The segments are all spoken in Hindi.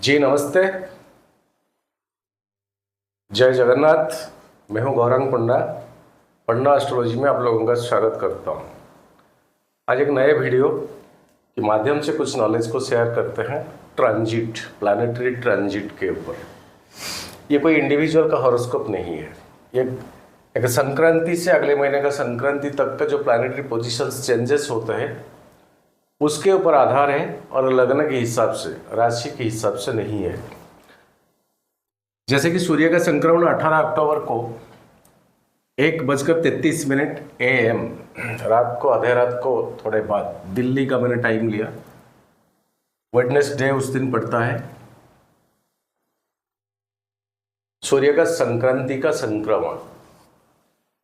जी नमस्ते। जय जगन्नाथ। मैं हूं गौरांग पंडा। पंडा एस्ट्रोलॉजी में आप लोगों का स्वागत करता हूं। आज एक नए वीडियो के माध्यम से कुछ नॉलेज को शेयर करते हैं ट्रांजिट, प्लैनेटरी ट्रांजिट के ऊपर। ये कोई इंडिविजुअल का हॉरोस्कोप नहीं है। ये एक संक्रांति से अगले महीने का संक्रांति तक का जो प्लैनेटरी पोजीशंस चेंजेस होते हैं उसके ऊपर आधार है और लग्न के हिसाब से, राशि के हिसाब से नहीं है। जैसे कि सूर्य का संक्रमण 18 अक्टूबर को 1:33 AM रात को, आधे रात को थोड़े बाद दिल्ली का मैंने टाइम लिया। वेडनेसडे उस दिन पड़ता है सूर्य का संक्रांति का संक्रमण।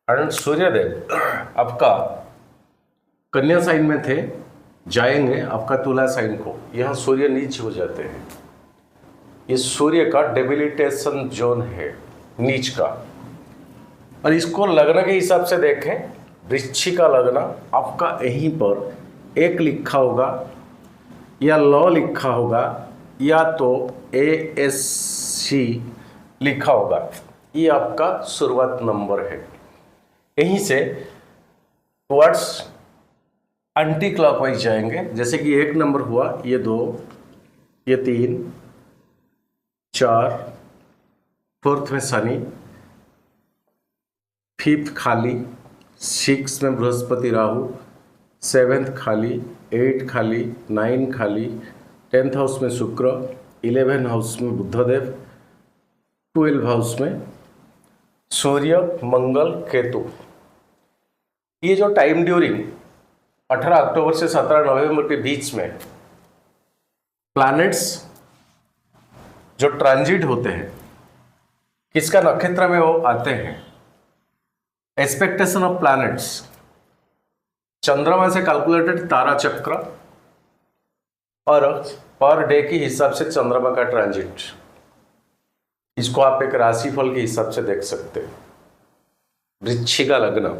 और सूर्यदेव आपका कन्या साइन में थे, जाएंगे आपका तुला साइन को। यहाँ सूर्य नीच हो जाते हैं। ये सूर्य का डेबिलिटेशन जोन है नीच का। और इसको लग्न के हिसाब से देखें, वृश्चिक का लग्न आपका यहीं पर एक लिखा होगा या लॉ लिखा होगा या तो ASC लिखा होगा। ये आपका शुरुआत नंबर है। यहीं से टुवर्ड्स एंटी क्लॉकवाइज जाएंगे। जैसे कि 1 नंबर हुआ, ये 2, ये 3, 4, 4th में शनि, 5th खाली, 6 में बृहस्पति राहु, 7th खाली, 8 खाली, 9 खाली, 10th हाउस में शुक्र, 11th हाउस में बुधदेव, 12th हाउस में सूर्य, मंगल, केतु। ये जो टाइम ड्यूरिंग 18 अक्टूबर से 17 नवंबर के बीच में प्लैनेट्स जो ट्रांजिट होते हैं, किसका नक्षत्र में वो आते हैं, एक्सपेक्टेशन ऑफ प्लैनेट्स, चंद्रमा से कैलकुलेटेड तारा चक्र और पर डे के हिसाब से चंद्रमा का ट्रांजिट। इसको आप एक राशिफल के हिसाब से देख सकते हैं। वृश्चिक का लग्न,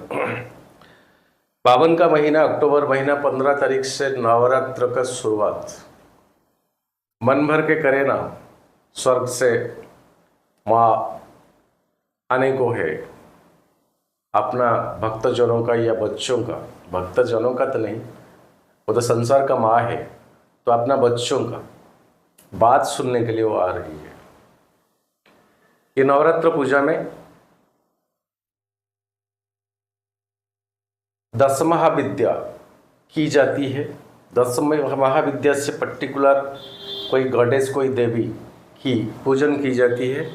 52 का महीना, अक्टूबर महीना, 15 तारीख से नवरात्र का शुरुआत। मन भर के करे ना, स्वर्ग से माँ आने को है। अपना भक्तजनों का या बच्चों का, भक्तजनों का तो नहीं, वो तो संसार का माँ है, तो अपना बच्चों का बात सुनने के लिए वो आ रही है। ये नवरात्र पूजा में 10 महाविद्या की जाती है। 10 महाविद्या से पर्टिकुलर कोई गॉडेस, कोई देवी की पूजन की जाती है।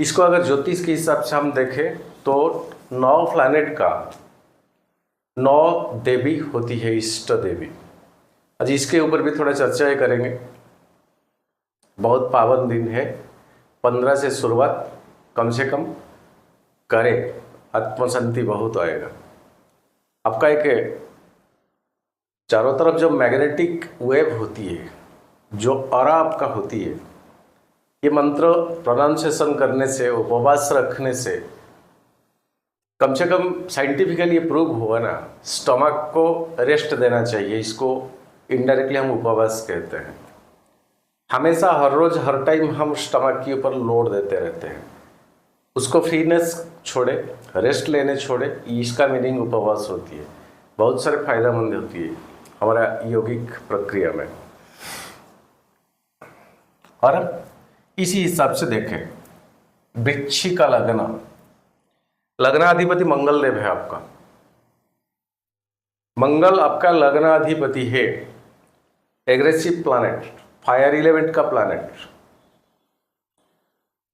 इसको अगर ज्योतिष के हिसाब से हम देखें तो 9 प्लैनेट का 9 देवी होती है, इष्ट देवी। आज इसके ऊपर भी थोड़ा चर्चाएं करेंगे। बहुत पावन दिन है। 15 से शुरुआत कम से कम करें, आत्मशांति बहुत आएगा। आपका एक चारों तरफ जो मैग्नेटिक वेव होती है, जो ऑरा आपका होती है, ये मंत्र प्रोनाउंसिएशन करने से, उपवास रखने से, कम से कम साइंटिफिकली ये प्रूव हुआ ना, स्टमक को रेस्ट देना चाहिए। इसको इनडायरेक्टली हम उपवास कहते हैं। हमेशा हर रोज हर टाइम हम स्टमक के ऊपर लोड देते रहते हैं, उसको फ्रीनेस छोड़े, रेस्ट लेने छोड़े, इसका मीनिंग उपवास होती है। बहुत सारे फायदेमंद होती है हमारा यौगिक प्रक्रिया में। और इसी हिसाब से देखें, वृश्चिक का लग्न, लग्नाधिपति मंगल देव है आपका। मंगल आपका लग्नाधिपति है, एग्रेसिव प्लैनेट, फायर एलिमेंट का प्लैनेट।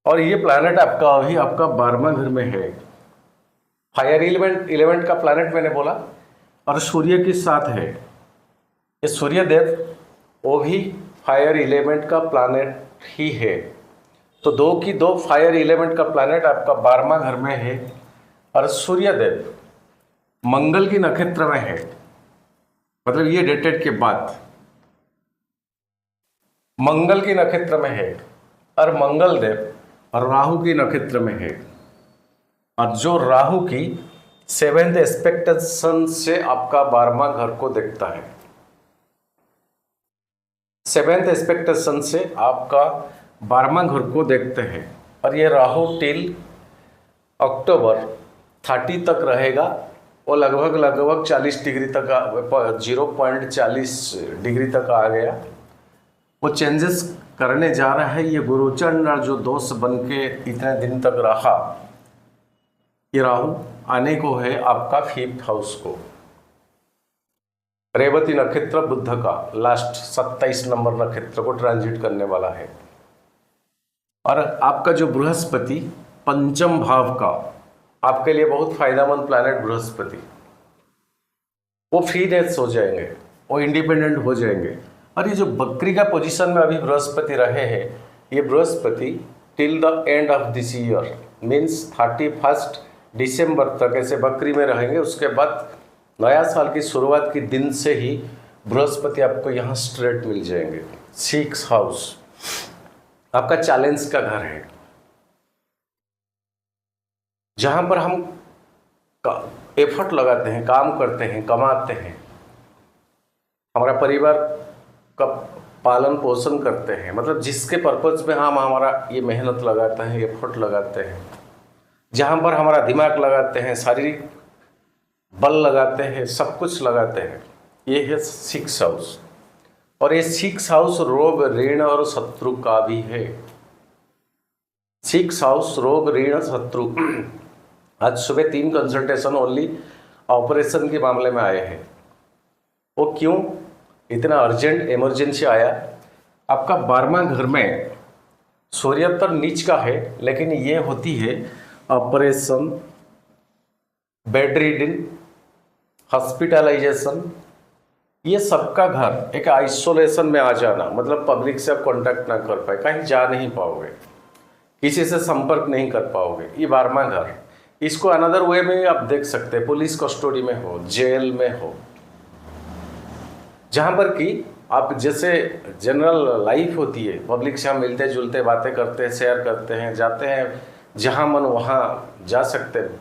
और ये प्लैनेट आपका अभी आपका 12वां घर में है। फायर एलिमेंट का प्लैनेट मैंने बोला, और सूर्य के साथ है। ये सूर्य देव वो भी फायर एलिमेंट का प्लैनेट ही है। तो 2 की 2 फायर एलिमेंट का प्लैनेट आपका 12वां घर में है। और सूर्य देव मंगल की नक्षत्र में है, मतलब ये डेटेड के बाद मंगल की नक्षत्र में है। और मंगल देव और राहु की नक्षत्र में है। और जो राहु की 7th एक्सपेक्टेशन से आपका 12वां घर को देखता है। 7th एक्सपेक्टेशन से आपका 12वां घर को देखते हैं और ये राहु टिल अक्टूबर 30 तक रहेगा और लगभग 40 डिग्री तक 0.40 डिग्री तक आ गया। वो चेंजेस करने जा रहा है। ये गुरुचंड जो दोष बन के इतने दिन तक रहा, ये राहु आने को है आपका 5th हाउस को। रेवती नक्षत्र बुध का लास्ट 27 नंबर नक्षत्र को ट्रांजिट करने वाला है। और आपका जो बृहस्पति 5म भाव का, आपके लिए बहुत फायदेमंद प्लैनेट बृहस्पति, वो फ्रीनेस हो जाएंगे, वो इंडिपेंडेंट हो जाएंगे। और ये जो बकरी का पोजीशन में अभी बृहस्पति रहे हैं, ये Brihaspati till the end of this year means 31 दिसंबर तक ऐसे बकरी में रहेंगे। उसके बाद नया साल की शुरुआत के दिन से ही बृहस्पति आपको यहाँ स्ट्रेट मिल जाएंगे। 6th हाउस आपका चैलेंज का घर है, जहां पर हम एफर्ट लगाते हैं, काम करते हैं, कमाते हैं, हमारा परिवार का पालन पोषण करते हैं, मतलब जिसके पर्पज में हम हमारा ये मेहनत लगाते हैं, एफर्ट लगाते हैं, जहां पर हमारा दिमाग लगाते हैं, शारीरिक बल लगाते हैं, सब कुछ लगाते हैं, ये है 6th हाउस। और ये 6th हाउस रोग ऋण और शत्रु का भी है। 6th हाउस रोग ऋण शत्रु। आज सुबह 3 कंसल्टेशन ओनली ऑपरेशन के मामले में आए हैं। वो क्यों इतना अर्जेंट इमरजेंसी आया? आपका 12वां घर में सूर्योत्तर नीच का है, लेकिन ये होती है ऑपरेशन, बेड रीडिंग, हॉस्पिटलाइजेशन, ये सबका घर। एक आइसोलेशन में आ जाना, मतलब पब्लिक से आप कांटेक्ट ना कर पाए, कहीं जा नहीं पाओगे, किसी से संपर्क नहीं कर पाओगे, ये 12वां घर। इसको अनदर वे में आप देख सकते हैं, पुलिस कस्टडी में हो, जेल में हो, जहाँ पर कि आप जैसे जनरल लाइफ होती है, पब्लिक से हम मिलते जुलते, बातें करते हैं, शेयर करते हैं, जाते हैं, जहाँ मन वहाँ जा सकते हैं,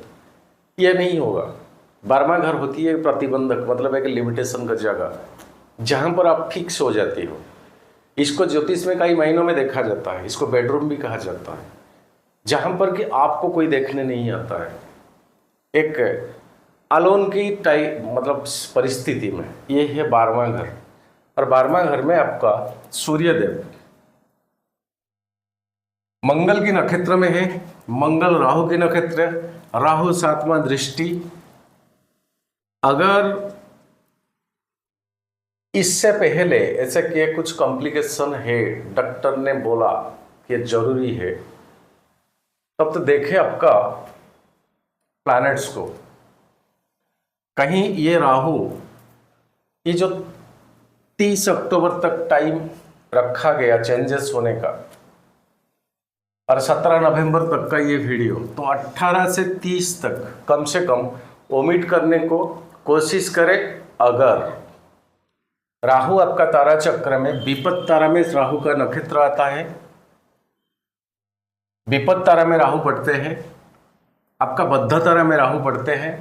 ये नहीं होगा। 12वां घर होती है प्रतिबंधक, मतलब एक लिमिटेशन का जगह, जहाँ पर आप फिक्स हो जाती हो। इसको ज्योतिष में कई महीनों में देखा जाता है, इसको बेडरूम भी कहा जाता है, जहाँ पर कि आपको कोई देखने नहीं आता है, एक अलोन की टाइप मतलब परिस्थिति में। ये है 12वां घर। और 12वां घर में आपका सूर्यदेव मंगल की नक्षत्र में है। मंगल राहु की नक्षत्र, राहु 7वां दृष्टि। अगर इससे पहले ऐसे कि कुछ कॉम्प्लिकेशन है, डॉक्टर ने बोला कि जरूरी है, तब तो देखें आपका प्लैनेट्स को। कहीं ये राहु, ये जो 30 अक्टूबर तक टाइम रखा गया चेंजेस होने का, और 17 नवंबर तक का ये वीडियो, तो 18 से 30 तक कम से कम ओमिट करने को कोशिश करें। अगर राहु आपका तारा चक्र में विपद तारा में राहु का नक्षत्र आता है, विपद तारा में राहु पढ़ते हैं, आपका बद्ध तारा में राहु पढ़ते हैं,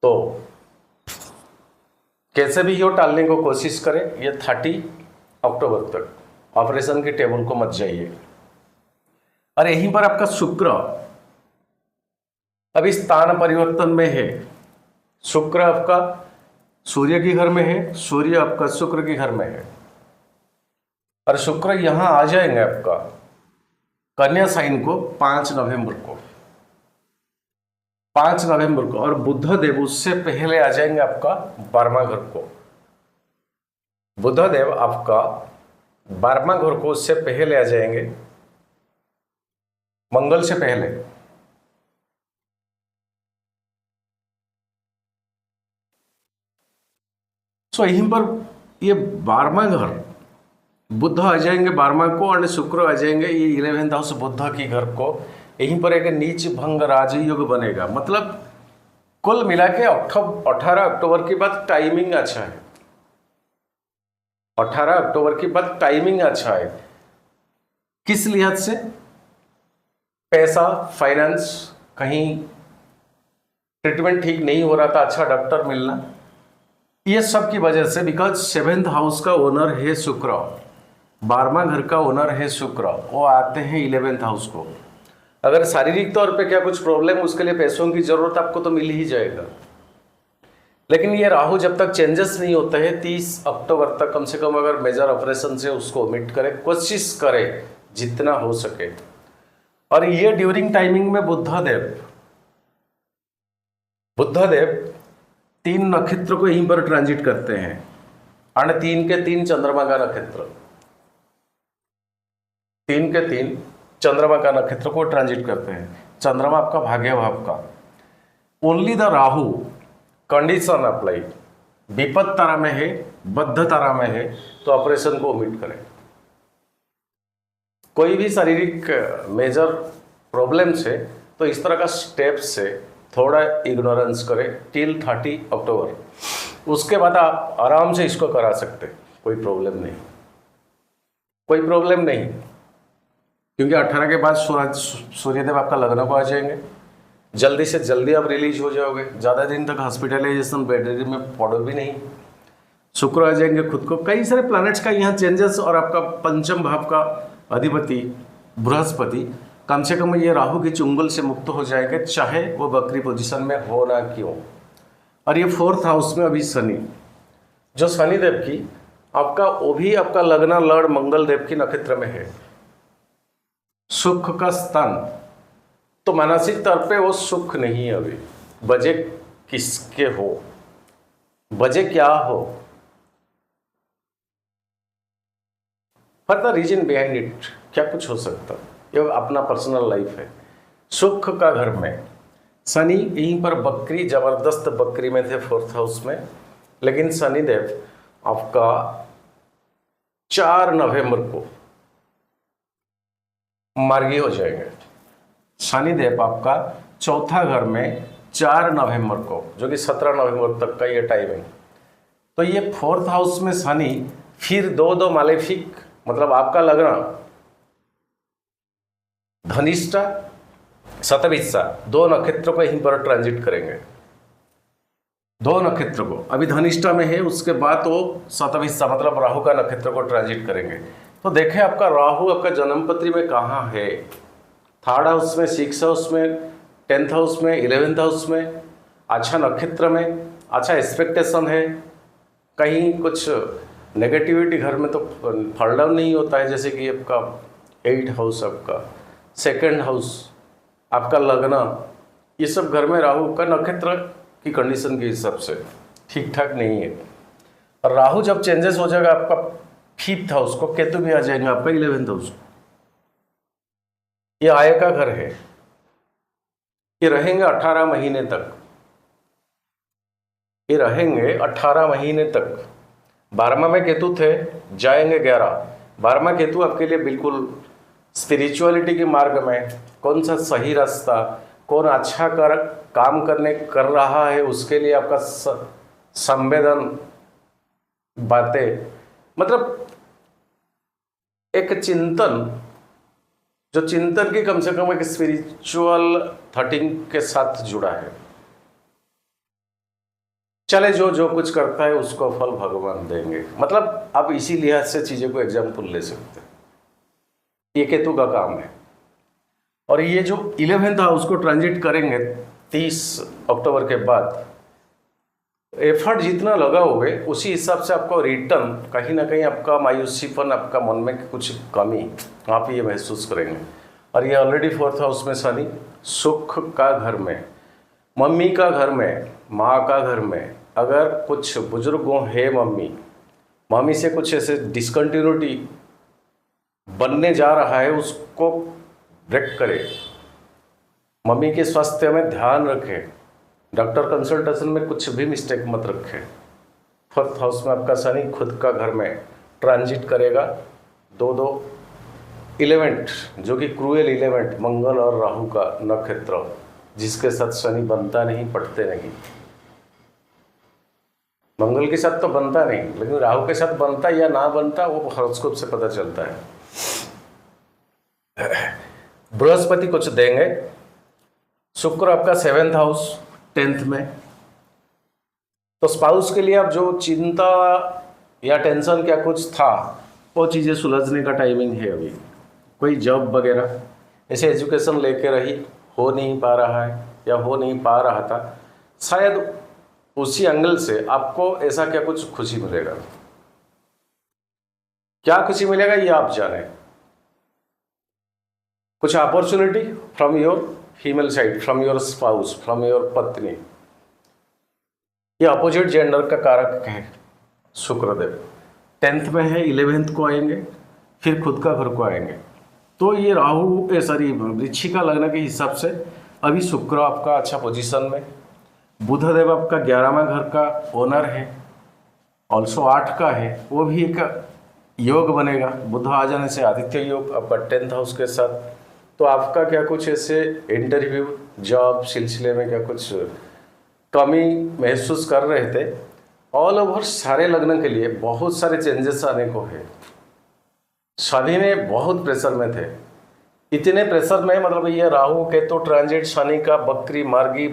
तो कैसे भी यो टालने को कोशिश करें। ये 30 अक्टूबर तक ऑपरेशन के टेबल को मत जाइए। और यहीं पर आपका शुक्र अभी स्थान परिवर्तन में है। शुक्र आपका सूर्य के घर में है, सूर्य आपका शुक्र के घर में है, और शुक्र यहां आ जाएंगे आपका कन्या साइन को 5 नवंबर को, 5 नवंबर को। और बुध देव उससे पहले आ जाएंगे आपका 12वां घर को। बुध देव आपका 12वां घर को उससे पहले आ जाएंगे, मंगल से पहले। सो यहीं पर ये 12वां घर बुध आ जाएंगे 12वां को, और शुक्र आ जाएंगे ये 11th हाउस बुध की घर को। यहीं पर एक नीच भंग राजयोग बनेगा। मतलब कुल मिला के 18 अक्टूबर के बाद टाइमिंग अच्छा है। 18 अक्टूबर के बाद टाइमिंग अच्छा है। किस लिहाज से? पैसा, फाइनेंस, कहीं ट्रीटमेंट ठीक नहीं हो रहा था, अच्छा डॉक्टर मिलना, ये सब की वजह से, बिकॉज 7th हाउस का ओनर है शुक्र, 12वां घर का ओनर है शुक्र, वो आते हैं 11th हाउस को। अगर शारीरिक तौर पे क्या कुछ प्रॉब्लम, उसके लिए पैसों की जरूरत आपको तो मिल ही जाएगा, लेकिन ये राहु जब तक चेंजेस नहीं होते हैं 30 अक्टूबर तक कम से कम अगर मेजर ऑपरेशन से उसको ओमिट करें, कोशिश करें जितना हो सके। और ये ड्यूरिंग टाइमिंग में बुद्धदेव 3 नक्षत्र को यहीं पर ट्रांजिट करते हैं, और 3 के 3 चंद्रमा का नक्षत्र, 3 के 3 चंद्रमा का नक्षत्र को ट्रांजिट करते हैं। चंद्रमा आपका भाग्य भाव का। Only the Rahu condition apply, विपद तारा में है, बद्ध तारा में है, तो ऑपरेशन को ओमिट करें। कोई भी शारीरिक मेजर प्रॉब्लम्स है तो इस तरह का स्टेप से थोड़ा इग्नोरेंस करें टिल 30 अक्टूबर। उसके बाद आप आराम से इसको करा सकते, कोई प्रॉब्लम नहीं, कोई प्रॉब्लम नहीं, क्योंकि 18 के बाद सूर्यदेव आपका लग्न को आ जाएंगे, जल्दी से जल्दी आप रिलीज हो जाओगे, ज़्यादा दिन तक हॉस्पिटलाइजेशन बेड में पड़ो भी नहीं, शुक्र आ जाएंगे खुद को। कई सारे प्लैनेट्स का यहाँ चेंजेस, और आपका पंचम भाव का अधिपति बृहस्पति कम से कम ये राहु की चुंगल से मुक्त हो जाएंगे, चाहे वो बकरी पोजीशन में हो ना क्यों। और ये 4th हाउस में अभी शनि, जो शनिदेव की आपका, वो भी आपका लग्न लड़ मंगल देव की नक्षत्र में है, सुख का स्थान, तो मानसिक तौर पे वो सुख नहीं है अभी। वजह किसके हो, वजह क्या हो, for the reason behind it, क्या कुछ हो सकता, ये अपना पर्सनल लाइफ है। सुख का घर में शनि यहीं पर बकरी, जबरदस्त बकरी में थे 4th हाउस में, लेकिन शनिदेव आपका 4 नवंबर को मार्गी हो जाएंगे। शनिदेव आपका 4था घर में 4 नवंबर को, जो कि 17 नवंबर तक का ये टाइम है। तो ये 4th हाउस में शनि, फिर 2 मालेफिक, मतलब आपका लग्न धनिष्ठा शतभिषा 2 नक्षत्र को यहीं पर ट्रांजिट करेंगे, 2 नक्षत्र को। अभी धनिष्ठा में है, उसके बाद वो शतभिषा मतलब राहु का नक्षत्र को ट्रांजिट करेंगे। तो देखें आपका राहु आपका जन्मपत्री में कहाँ है, 3rd हाउस में, 6th हाउस में, 10th हाउस में, 11th हाउस में, अच्छा नक्षत्र में, अच्छा एक्सपेक्टेशन है। कहीं कुछ नेगेटिविटी घर में तो फॉल डाउन नहीं होता है, जैसे कि आपका 8th हाउस, आपका 2nd हाउस, आपका लग्न, ये सब घर में राहु का नक्षत्र की कंडीशन के हिसाब से ठीक ठाक नहीं है। और राहु जब चेंजेस हो जाएगा आपका 5th हाउस को, केतु भी आ जाएंगे आपका 11th हाउस। ये आय का घर है, ये रहेंगे 18 महीने तक, ये रहेंगे 18 महीने तक। 12वां में केतु थे, जाएंगे 11। 12वां केतु आपके लिए बिल्कुल स्पिरिचुअलिटी के मार्ग में, कौन सा सही रास्ता, कौन अच्छा काम कर रहा है, उसके लिए आपका संवेदन बातें, मतलब एक चिंतन, जो चिंतन की कम से कम एक स्पिरिचुअल थॉटिंग के साथ जुड़ा है। चले जो कुछ करता है उसको फल भगवान देंगे, मतलब आप इसी लिहाज से चीज़ों को एग्जाम्पल ले सकते हैं। ये केतु का काम है। और ये जो 11th हाउस को ट्रांजिट करेंगे 30 अक्टूबर के बाद, एफर्ट जितना लगाओगे उसी हिसाब से आपको रिटर्न, कहीं ना कहीं आपका मायूसीपन, आपका मन में कुछ कमी आप ये महसूस करेंगे। और ये ऑलरेडी 4th हाउस में शनि, सुख का घर में, मम्मी का घर में, माँ का घर में, अगर कुछ बुजुर्गों है, मम्मी से कुछ ऐसे डिसकंटिन्यूटी बनने जा रहा है, उसको ब्रेक करें। मम्मी के स्वास्थ्य में ध्यान रखें, डॉक्टर कंसल्टेशन में कुछ भी मिस्टेक मत रखें। 4th हाउस में आपका शनि खुद का घर में ट्रांजिट करेगा। 2 इलेवेंट, जो कि क्रूएल इलेवेंट, मंगल और राहु का नक्षत्र, जिसके साथ शनि बनता नहीं, पढ़ते नहीं। मंगल के साथ तो बनता नहीं, लेकिन राहु के साथ बनता या ना बनता वो हॉरोस्कोप से पता चलता है। बृहस्पति कुछ देंगे, शुक्र आपका 7th हाउस 10th में, तो स्पाउस के लिए अब जो चिंता या टेंशन क्या कुछ था वो चीज़ें सुलझने का टाइमिंग है अभी। कोई जॉब वगैरह ऐसे एजुकेशन लेके रही, हो नहीं पा रहा है या हो नहीं पा रहा था, शायद उसी एंगल से आपको ऐसा क्या कुछ खुशी मिलेगा। क्या खुशी मिलेगा ये आप जाने। कुछ opportunity from your female side, from your spouse, from your पत्नी। ये अपोजिट जेंडर का कारक है शुक्रदेव। 10th में है, 11th को आएंगे, फिर खुद का घर को आएंगे। तो ये राहु सॉरी वृश्चिक का लगने के हिसाब से अभी शुक्र आपका अच्छा पोजीशन में, बुधदेव आपका 11वां घर का ओनर है, ऑल्सो 8 का है, वो भी एक योग बनेगा। बुध आ जाने से आदित्य योग आपका 10th हाउस के साथ। तो आपका क्या कुछ ऐसे इंटरव्यू जॉब सिलसिले में क्या कुछ कमी महसूस कर रहे थे, ऑल ओवर सारे लग्न के लिए बहुत सारे चेंजेस आने को है। सभी में बहुत प्रेशर में थे, इतने प्रेशर में मतलब ये राहु केतु ट्रांजिट, शनि का बकरी मार्गी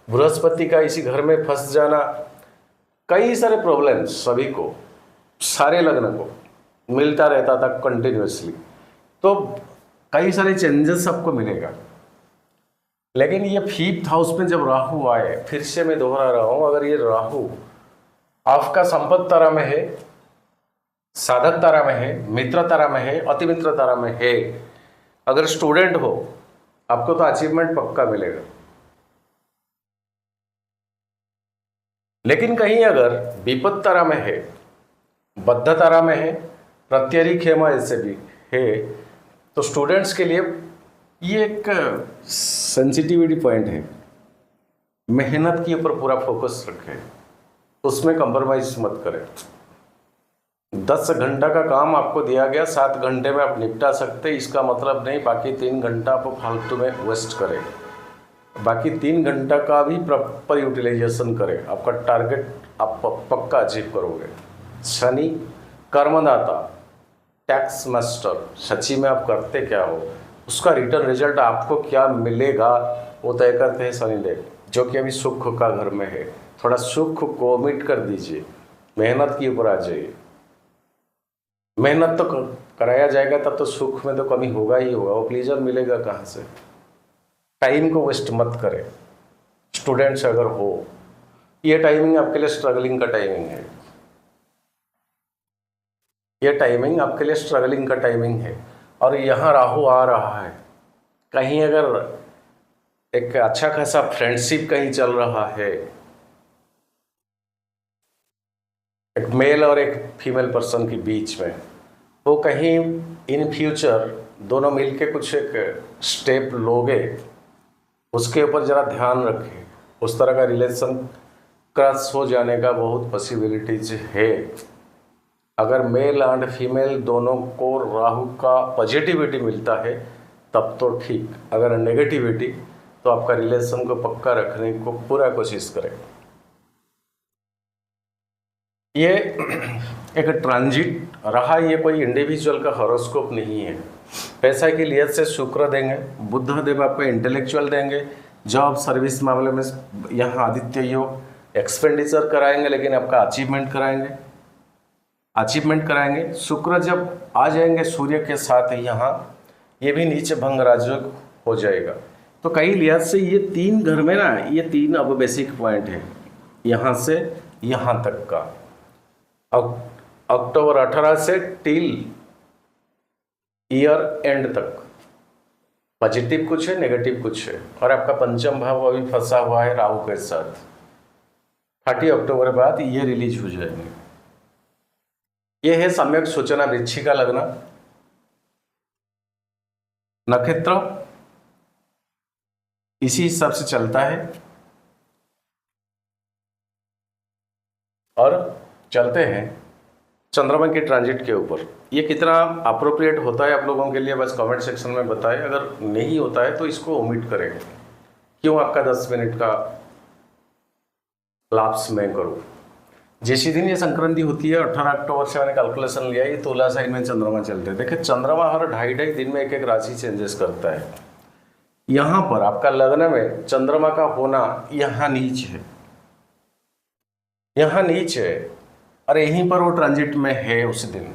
बृहस्पति का इसी घर में फंस जाना, कई सारे प्रॉब्लम्स सभी को, सारे लग्न को मिलता रहता था कंटिन्यूसली। तो कई सारे चेंजेस आपको मिलेगा। लेकिन ये 5th हाउस में जब राहु आए, फिर से मैं दोहरा रहा हूं, अगर ये राहु आपका संपत्ति तारा में है, साधक तारा में है, मित्र तारा में है, अति मित्र तारा में है, अगर स्टूडेंट हो आपको तो अचीवमेंट पक्का मिलेगा। लेकिन कहीं अगर विपत्त तारा में है, बद्ध तारा में है, प्रत्यरी खेमा ऐसे भी है, तो स्टूडेंट्स के लिए ये एक सेंसिटिविटी पॉइंट है। मेहनत के ऊपर पूरा फोकस रखें, उसमें कंप्रोमाइज मत करें। 10 घंटा का काम आपको दिया गया, 7 घंटे में आप निपटा सकते, इसका मतलब नहीं बाकी 3 घंटा आप फालतू में वेस्ट करें। बाकी 3 घंटा का भी प्रॉपर यूटिलाइजेशन करें, आपका टारगेट आप पक्का अचीव करोगे। शनि कर्मदाता, टैक्स मास्टर, सच्ची में आप करते क्या हो, उसका रिटर्न रिजल्ट आपको क्या मिलेगा वो तय करते हैं शनिदेव, जो कि अभी सुख का घर में है। थोड़ा सुख को ओमिट कर दीजिए, मेहनत के ऊपर आ जाइए। मेहनत तो कराया जाएगा तब तो सुख में तो कमी होगा ही होगा, वो प्लीजर मिलेगा कहाँ से। टाइम को वेस्ट मत करें। स्टूडेंट्स अगर हो, ये टाइमिंग आपके लिए स्ट्रगलिंग का टाइमिंग है, ये टाइमिंग आपके लिए स्ट्रगलिंग का टाइमिंग है। और यहाँ राहु आ रहा है, कहीं अगर एक अच्छा खासा फ्रेंडशिप कहीं चल रहा है, एक मेल और एक फीमेल पर्सन के बीच में, वो कहीं इन फ्यूचर दोनों मिलके कुछ एक स्टेप लोगे, उसके ऊपर ज़रा ध्यान रखें। उस तरह का रिलेशन क्रश हो जाने का बहुत पॉसिबिलिटीज है। अगर मेल एंड फीमेल दोनों को राहु का पॉजिटिविटी मिलता है तब तो ठीक, अगर नेगेटिविटी तो आपका रिलेशन को पक्का रखने को पूरा कोशिश करें। ये एक ट्रांजिट रहा, ये कोई इंडिविजुअल का हॉरोस्कोप नहीं है। पैसा की लिहाज से शुक्र देंगे, बुध देव आपको इंटेलेक्चुअल देंगे, जॉब सर्विस मामले में यहाँ आदित्य योग, एक्सपेंडिचर कराएंगे लेकिन आपका अचीवमेंट कराएंगे। शुक्र जब आ जाएंगे सूर्य के साथ यहाँ, ये भी नीचे भंग राजयोग हो जाएगा। तो कई लिहाज से ये 3 घर में ना, ये 3 अब बेसिक पॉइंट है, यहाँ से यहाँ तक का। अक्टूबर 18 से टिल ईयर एंड तक पॉजिटिव कुछ है, नेगेटिव कुछ है। और आपका पंचम भाव अभी फंसा हुआ है राहु के साथ। 30 अक्टूबर बाद ये रिलीज हो जाएंगे। ये है सम्यक सूचना वृश्चिक का लग्न। नक्षत्र इसी हिसाब से चलता है। और चलते हैं चंद्रमा के ट्रांजिट के ऊपर। ये कितना अप्रोप्रिएट होता है आप लोगों के लिए बस कमेंट सेक्शन में बताएं। अगर नहीं होता है तो इसको ओमिट करें। क्यों आपका 10 मिनट का लाप्स मैं करूं। जैसे दिन ये संक्रांति होती है 18 अक्टूबर से मैंने कैलकुलेशन लिया, ये तुला साइन में चंद्रमा चलते हैं। देखिए चंद्रमा हर 2.5 दिन में एक राशि चेंजेस करता है। यहाँ पर आपका लग्न में चंद्रमा का होना यहाँ नीच है, यहाँ नीचे है और यहीं पर वो ट्रांजिट में है उस दिन,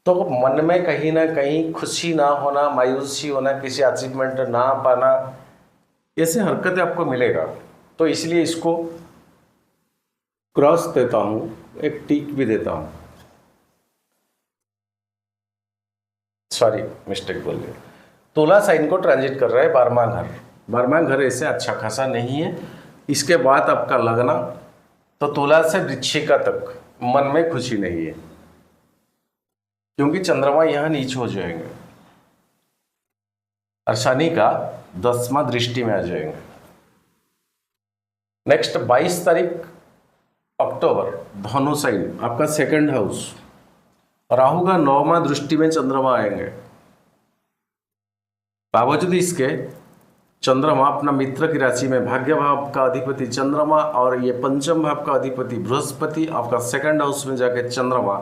तो मन में कहीं ना कहीं खुशी ना होना, मायूसी होना, किसी अचीवमेंट ना पाना, ऐसे हरकतें आपको मिलेगा। तो इसलिए इसको क्रॉस देता हूं, एक टिक भी देता हूं, सॉरी मिस्टेक बोल दिया। तुला साइन को ट्रांजिट कर रहा है 12वां घर। 12वां घर ऐसे अच्छा खासा नहीं है। इसके बाद आपका लगना, तो तुला से वृश्चिका तक मन में खुशी नहीं है, क्योंकि चंद्रमा यहां नीच हो जाएंगे और शनि का 10वां दृष्टि में आ जाएंगे। नेक्स्ट 22 तारीख अक्टूबर, धनु साइन आपका सेकंड हाउस, राहु का 9वां दृष्टि में चंद्रमा आएंगे। बावजूद इसके चंद्रमा अपना मित्र की राशि में, भाग्य भाव का अधिपति चंद्रमा और ये पंचम भाव का अधिपति बृहस्पति, आपका सेकंड हाउस में जाके चंद्रमा,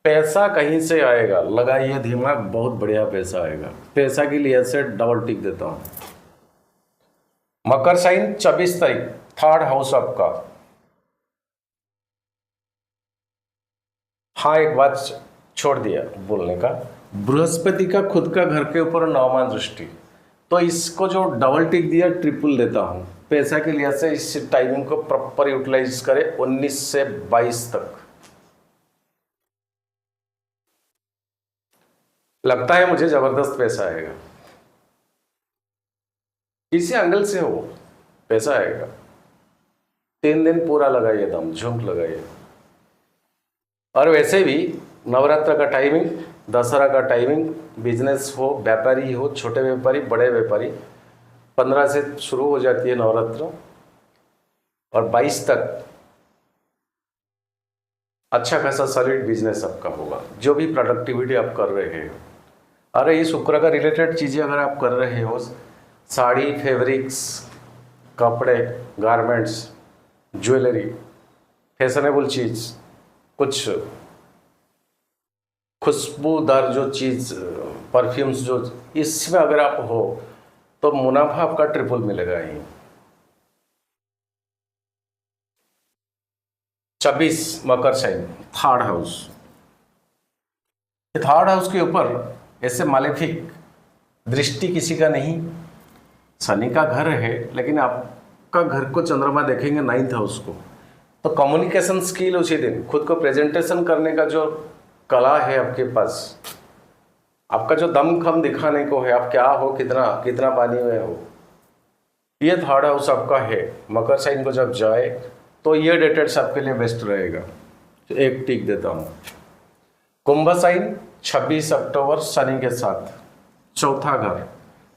पैसा कहीं से आएगा, लगाइए दिमाग, बहुत बढ़िया पैसा आएगा। पैसा के लिए ऐसे डबल टिक देता हूं। मकर साइन 24 तारीख, थर्ड हाउस आपका। हाँ, एक बात छोड़ दिया बोलने का, बृहस्पति का खुद का घर के ऊपर 9वां दृष्टि, तो इसको जो डबल टिक दिया ट्रिपल देता हूं। पैसा के लिए से इस टाइमिंग को प्रॉपर यूटिलाइज करें 19 से 22 तक। लगता है मुझे जबरदस्त पैसा आएगा, किसी एंगल से हो पैसा आएगा। 3 दिन पूरा लगाइए, दम झुंक लगाइए। और वैसे भी नवरात्र का टाइमिंग, दशहरा का टाइमिंग, बिजनेस हो, व्यापारी हो, छोटे व्यापारी, बड़े व्यापारी, 15 से शुरू हो जाती है नवरात्र और 22 तक अच्छा खासा सॉलिड बिजनेस आपका होगा, जो भी प्रोडक्टिविटी आप कर रहे हो। अरे ये शुक्र का रिलेटेड चीज़ें अगर आप कर रहे हो, साड़ी, फैब्रिक्स, कपड़े, गारमेंट्स, ज्वेलरी, फैशनेबल चीज़, कुछ खुशबूदार जो चीज़, परफ्यूम्स, जो इसमें अगर आप हो तो मुनाफा आपका ट्रिपल मिलेगा ही। 26 मकर sign, third house. Third house के ऊपर ऐसे मालेफिक दृष्टि किसी का नहीं, शनि का घर है, लेकिन आपका घर को चंद्रमा देखेंगे 9th हाउस को, तो कम्युनिकेशन स्किल उसी दिन, खुद को प्रेजेंटेशन करने का जो कला है आपके पास, आपका जो दम खम दिखाने को है, आप क्या हो, कितना कितना पानी में हो, ये थर्ड हाउस आपका है। मकर साइन को जब जाए तो ये डेटेड्स आपके लिए बेस्ट रहेगा, तो एक टिक देता हूँ। कुंभ साइन 26 अक्टूबर शनि के साथ, चौथा घर,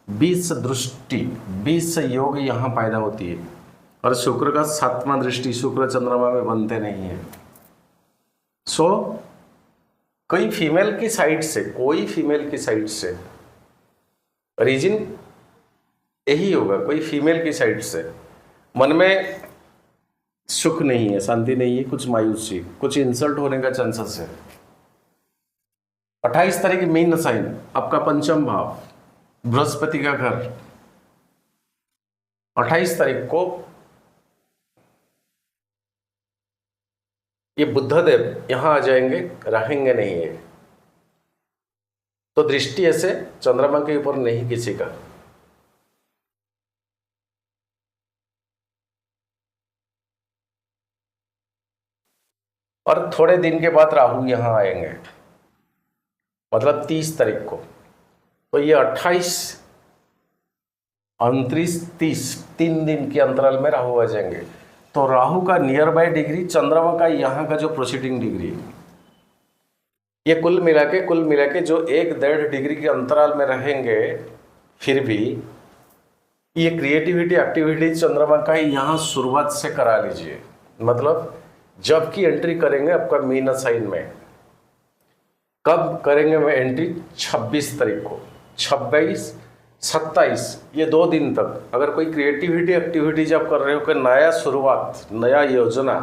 20 दृष्टि, 20 योग यहाँ पैदा होती है और शुक्र का 7वां दृष्टि, शुक्र चंद्रमा में बनते नहीं है। सो कोई फीमेल की साइड से, कोई फीमेल की साइड से, रीजन यही होगा, कोई फीमेल की साइड से मन में सुख नहीं है, शांति नहीं है, कुछ मायूसी, कुछ इंसल्ट होने का चांसेस है। 28 तारीख मीन साइन, आपका पंचम भाव, बृहस्पति का घर। 28 तारीख को ये बुद्धदेव यहां आ जाएंगे, रहेंगे नहीं है, तो दृष्टि ऐसे चंद्रमा के ऊपर नहीं किसी का। और थोड़े दिन के बाद राहु यहां आएंगे, मतलब 30 तारीख को, तो ये 28, 29, 30, 3 दिन के अंतराल में राहु आ जाएंगे। तो राहु का नियर बाय डिग्री, चंद्रमा का यहाँ का जो प्रोसीडिंग डिग्री, ये कुल मिला के जो 1-1.5 डिग्री के अंतराल में रहेंगे, फिर भी ये क्रिएटिविटी एक्टिविटी चंद्रमा का यहाँ शुरुआत से करा लीजिए। मतलब जब की एंट्री करेंगे आपका मीन साइन में, कब करेंगे मैं एंट्री? 26 तारीख को, 26, 27, ये 2 दिन तक अगर कोई क्रिएटिविटी एक्टिविटी जब कर रहे हो कि नया शुरुआत, नया योजना,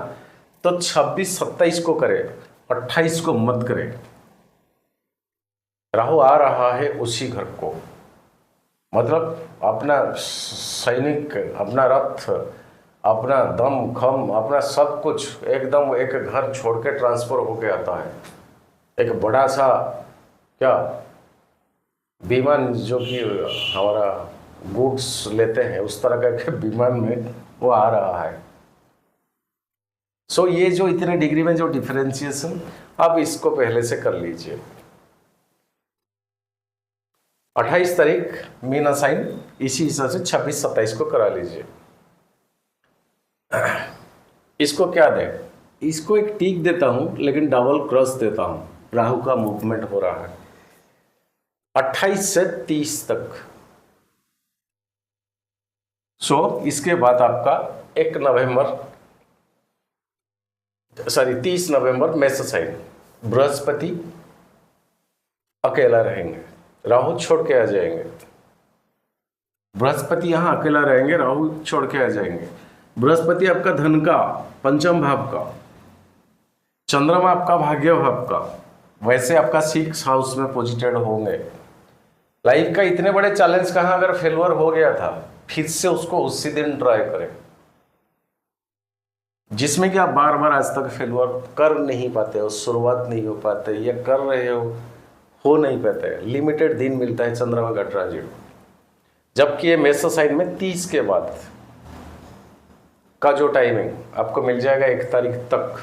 तो 26-27 को करें, 28 को मत करें। राहु आ रहा है उसी घर को, मतलब अपना सैनिक, अपना रथ, अपना दम खम अपना सब कुछ एकदम एक घर छोड़ के ट्रांसफर होके आता है। एक बड़ा सा क्या विमान जो कि हमारा गुड्स लेते हैं उस तरह का एक विमान में वो आ रहा है। सो ये जो इतने डिग्री में जो डिफरेंशिएशन आप इसको पहले से कर लीजिए। 28 तारीख मीन असाइन इसी हिसाब से 26-27 को करा लीजिए। इसको क्या दें, इसको एक टिक देता हूं लेकिन डबल क्रॉस देता हूं। राहु का मूवमेंट हो रहा है 28 से 30 तक। सो इसके बाद आपका 30 नवंबर मेष साइन, बृहस्पति अकेला रहेंगे, राहु छोड़ के आ जाएंगे। बृहस्पति यहां अकेला रहेंगे, राहु छोड़ के आ जाएंगे। बृहस्पति आपका धन का पंचम भाव का, चंद्रमा आपका भाग्य भाव का, वैसे आपका 6 हाउस में पोजिटेड होंगे। लाइफ का इतने बड़े चैलेंज कहां अगर फेलवर हो गया था, फिर से उसको उसी दिन ट्राई करें जिसमें कि आप बार बार आज तक फेलवर कर नहीं पाते हो, शुरुआत नहीं हो पाते या कर रहे हो नहीं पाते। लिमिटेड दिन मिलता है चंद्रमा का ट्रांजिट, जबकि ये मेष साइन में 30 के बाद का जो टाइमिंग आपको मिल जाएगा 1 तारीख तक।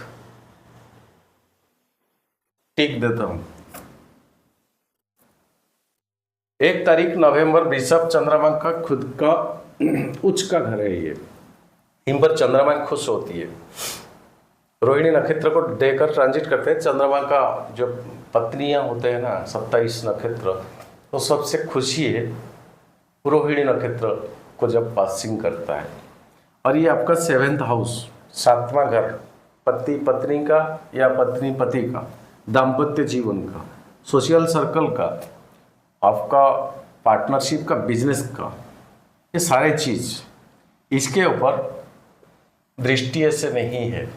टिक देता हूं 1 तारीख नवंबर, वृषभ चंद्रमा का खुद का उच्च का घर है ये, इन पर चंद्रमा खुश होती है। रोहिणी नक्षत्र को देकर ट्रांजिट करते हैं। चंद्रमा का जो पत्नियां होते हैं ना 27 नक्षत्र, तो सबसे खुशी है रोहिणी नक्षत्र को जब पासिंग करता है। और ये आपका 7th हाउस, 7वां घर, पति पत्नी का या पत्नी पति का, दाम्पत्य जीवन का, सोशल सर्कल का, आपका पार्टनरशिप का, बिजनेस का, ये सारे चीज इसके ऊपर दृष्टि ऐसे नहीं है।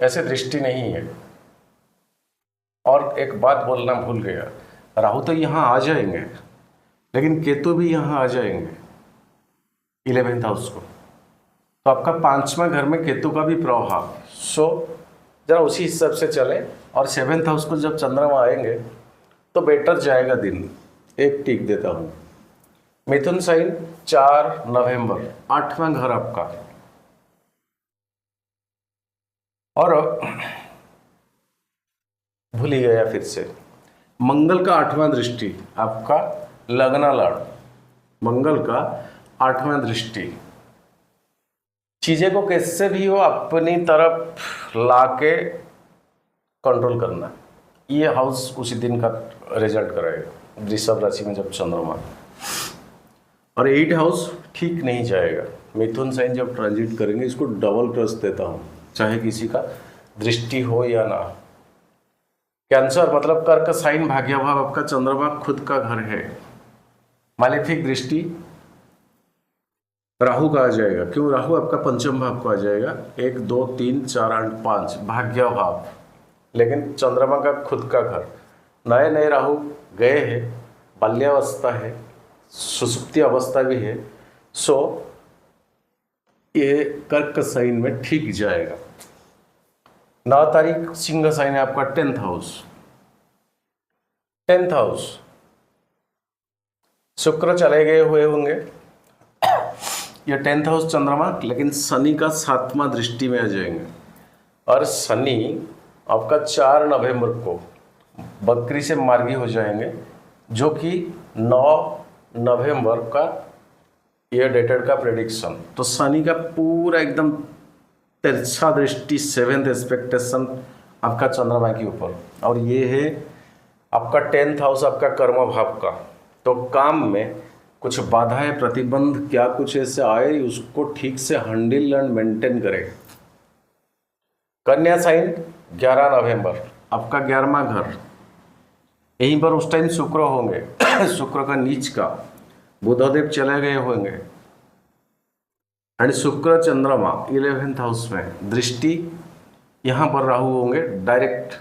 ऐसे दृष्टि नहीं है। और एक बात बोलना भूल गया, राहु तो यहां आ जाएंगे लेकिन केतु भी यहां आ जाएंगे 11th हाउस को, तो आपका 5वां घर में केतु का भी प्रभाव। सो जरा उसी हिसाब से चले। और 7th हाउस को जब चंद्रमा आएंगे तो बेटर जाएगा दिन। एक टिक देता हूं। मिथुन साइन 4 नवंबर, 8वां घर आपका। और भूल ही गया फिर से, मंगल का 8वां दृष्टि आपका लग्न लाड़, मंगल का 8वां दृष्टि। चीजें को कैसे भी हो अपनी तरफ लाके कंट्रोल करना, ये हाउस उसी दिन का रिजल्ट कराएगा वृषभ राशि में जब चंद्रमा। और 8 हाउस ठीक नहीं जाएगा। मिथुन साइन जब ट्रांजिट करेंगे, इसको डबल क्रॉस देता हूं, चाहे किसी का दृष्टि हो या ना। कैंसर मतलब कर्क साइन, भाग्य भाव आपका चंद्रमा खुद का घर है, मालेफिक दृष्टि राहु का आ जाएगा। क्यों? राहु आपका पंचम भाव को आ जाएगा, 1 2 3 4 8 5 भाग्य भाव, लेकिन चंद्रमा का खुद का घर। नए नए राहु गए हैं, बाल्यावस्था है, सुसुप्ति अवस्था भी है। सो ये कर्क साइन में ठीक जाएगा। 9 तारीख सिंह साइन है आपका 10th हाउस। 10th हाउस शुक्र चले गए हुए होंगे, ये 10th हाउस चंद्रमा, लेकिन शनि का 7वां दृष्टि में आ जाएंगे। और शनि आपका 4 नवंबर को बकरी से मार्गी हो जाएंगे, जो कि 9 नवंबर का ये डेटेड का प्रेडिक्शन। तो शनि का पूरा एकदम तिरछा दृष्टि, 7th एक्सपेक्टेशन आपका चंद्रमा के ऊपर। और ये है आपका 10th हाउस आपका कर्म भाव का। तो काम में कुछ बाधाएं, प्रतिबंध, क्या कुछ ऐसे आए, उसको ठीक से हैंडल एंड मेंटेन करें। कन्या साइन 11 नवंबर आपका 11वां घर, यहीं पर उस टाइम शुक्र होंगे शुक्र का नीच का, बुधदेव चले गए होंगे। एंड शुक्र चंद्रमा 11th हाउस में, दृष्टि यहां पर राहु होंगे डायरेक्ट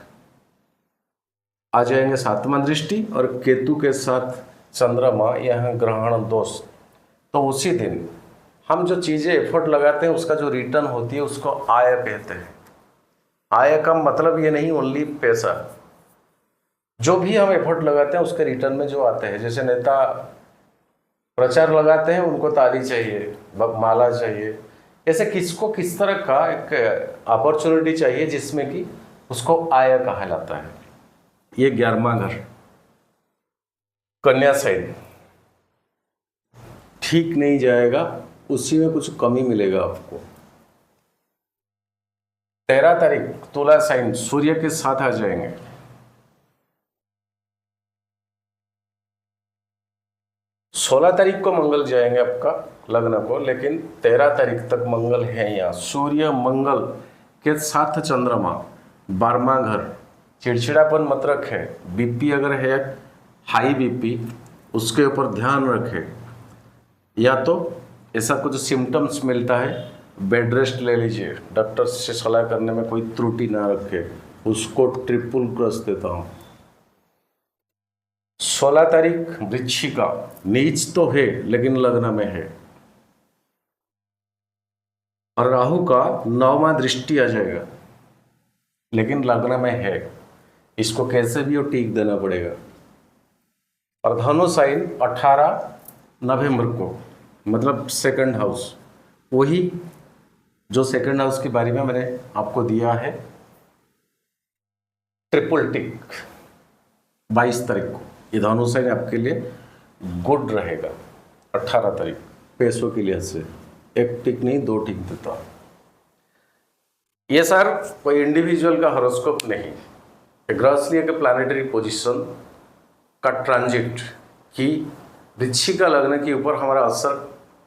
आ जाएंगे 7वां दृष्टि, और केतु के साथ चंद्रमा यहाँ ग्रहण दोष। तो उसी दिन हम जो चीज़ें एफर्ट लगाते हैं उसका जो रिटर्न होती है उसको आय कहते हैं। आय का मतलब ये नहीं ओनली पैसा, जो भी हम एफर्ट लगाते हैं उसके रिटर्न में जो आते हैं। जैसे नेता प्रचार लगाते हैं, उनको ताली चाहिए, माला चाहिए, ऐसे किसको किस तरह का एक अपॉर्चुनिटी चाहिए जिसमें कि उसको आय कहलाता है। ये 11वां घर कन्या साइन ठीक नहीं जाएगा, उसी में कुछ कमी मिलेगा आपको। 13 तारीख तुला साइन सूर्य के साथ आ जाएंगे। 16 तारीख को मंगल जाएंगे आपका लग्न को, लेकिन 13 तारीख तक मंगल है यहाँ। सूर्य मंगल के साथ चंद्रमा 12वां घर। चिड़चिड़ापन मत रखे, बीपी अगर है हाई बीपी उसके ऊपर ध्यान रखे, या तो ऐसा कुछ सिम्टम्स मिलता है बेड रेस्ट ले लीजिए, डॉक्टर से सलाह करने में कोई त्रुटि ना रखे, उसको ट्रिपल क्रॉस देता हूँ। 16 तारीख वृश्चिका, नीच तो है लेकिन लग्न में है, और राहु का 9वां दृष्टि आ जाएगा लेकिन लग्न में है, इसको कैसे भी वो टीक देना पड़ेगा। और धनु साइन 18 नवंबर को, मतलब सेकंड हाउस, वही जो सेकंड हाउस के बारे में मैंने आपको दिया है ट्रिपल टिक 22 तारीख को। ये धनु साइन आपके लिए गुड रहेगा। 18 तारीख पैसों के लिहाज से 1 टिक नहीं 2 टिक देता। ये सर कोई इंडिविजुअल का हॉरोस्कोप नहीं, ग्रहस्थलीय के प्लानिटरी पोजीशन का ट्रांजिट कि वृश्चिका लग्न के ऊपर हमारा असर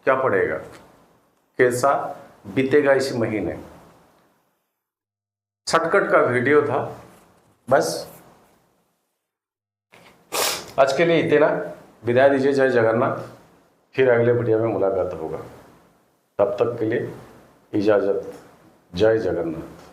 क्या पड़ेगा, कैसा बीतेगा इसी महीने। शॉर्टकट का वीडियो था बस। आज के लिए इतना, विदाई दीजिए। जय जगन्नाथ, फिर अगले वीडियो में मुलाकात होगा। तब तक के लिए इजाज़त। जय जगन्नाथ।